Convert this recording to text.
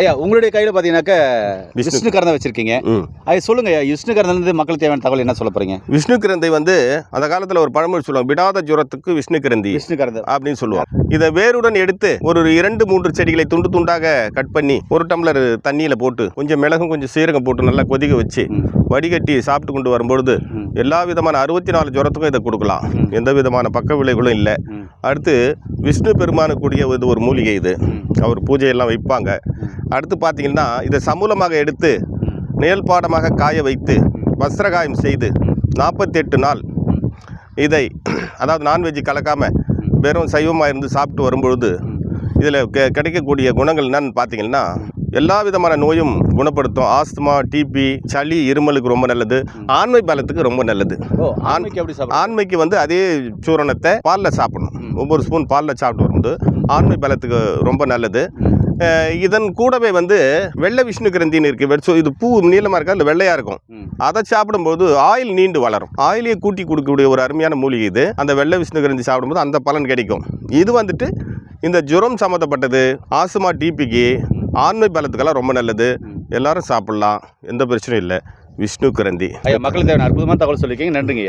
ஐயா உங்களுடைய கையில் பார்த்தீங்கன்னாக்கா விஷ்ணு கரந்தை வச்சிருக்கீங்க. அது சொல்லுங்க ஐயா, விஷ்ணு கரந்தை மக்களுக்கு தேவையான தகவல் என்ன சொல்ல போறீங்க? விஷ்ணு கிரந்தை வந்து அந்த காலத்தில் ஒரு பழமொழி சொல்லுவாங்க, விடாத ஜுரத்துக்கு விஷ்ணு கிரந்தி விஷ்ணு கரந்தை அப்படின்னு சொல்லுவாங்க. இதை வேருடன் எடுத்து ஒரு 2-3 செடிகளை துண்டு துண்டாக கட் பண்ணி ஒரு டம்ளர் தண்ணியில் போட்டு கொஞ்சம் மிளகும் கொஞ்சம் சீரகம் போட்டு நல்லா கொதிக்க வச்சு வடிகட்டி சாப்பிட்டு கொண்டு வரும்பொழுது எல்லா விதமான 64 ஜுரத்துக்கும் இதை கொடுக்கலாம். எந்த விதமான பக்க விளைவுகளும் இல்லை. அடுத்து விஷ்ணு பெருமானுக்குரிய ஒரு மூலிகை இது. அவர் பூஜையெல்லாம் வைப்பாங்க. அடுத்து பார்த்தீங்கன்னா இதை சமூலமாக எடுத்து நேல் பாடமாக காய வைத்து வஸ்திரகாயம் செய்து 48 நாள் இதை, அதாவது நான்வெஜ் கலக்காமல் வெறும் சைவமாக இருந்து சாப்பிட்டு வரும்பொழுது இதில் கிடைக்கக்கூடிய குணங்கள் என்னன்னு பார்த்தீங்கன்னா எல்லா விதமான நோயும் குணப்படுத்தும். ஆஸ்துமா, டிபி, சளி, இருமலுக்கு ரொம்ப நல்லது. ஆண்மை பலத்துக்கு ரொம்ப நல்லது. ஆண்மைக்கு வந்து அதே சூரணத்தை பாலில் சாப்பிடணும். ஒவ்வொரு ஸ்பூன் பாலில் சாப்பிட்டு வரும்போது ஆண்மை பலத்துக்கு ரொம்ப நல்லது. இதன் கூடவே வந்து வெள்ளை விஷ்ணு கிரந்தின்னு இருக்குது. இது பூ நீளமாக இருக்கா இல்லை வெள்ளையாக இருக்கும். அதை சாப்பிடும்போது ஆயில் நீண்டு வளரும். ஆயிலையே கூட்டி கொடுக்கக்கூடிய ஒரு அருமையான மூலிகை இது. அந்த வெள்ளை விஷ்ணு கிரந்தி சாப்பிடும்போது அந்த பலன் கிடைக்கும். இது வந்துட்டு இந்த ஜுரம் சம்மந்தப்பட்டது, ஆஸ்துமா, டிபிக்கு, ஆண்மை பலத்துக்கெல்லாம் ரொம்ப நல்லது. எல்லாரும் சாப்பிடலாம், எந்த பிரச்சனையும் இல்லை. விஷ்ணு கிரந்தி. ஐயா மக்களுக்கு தேவையான அற்புதமான தகவல் சொல்லியிருக்கீங்க. நன்றிங்க.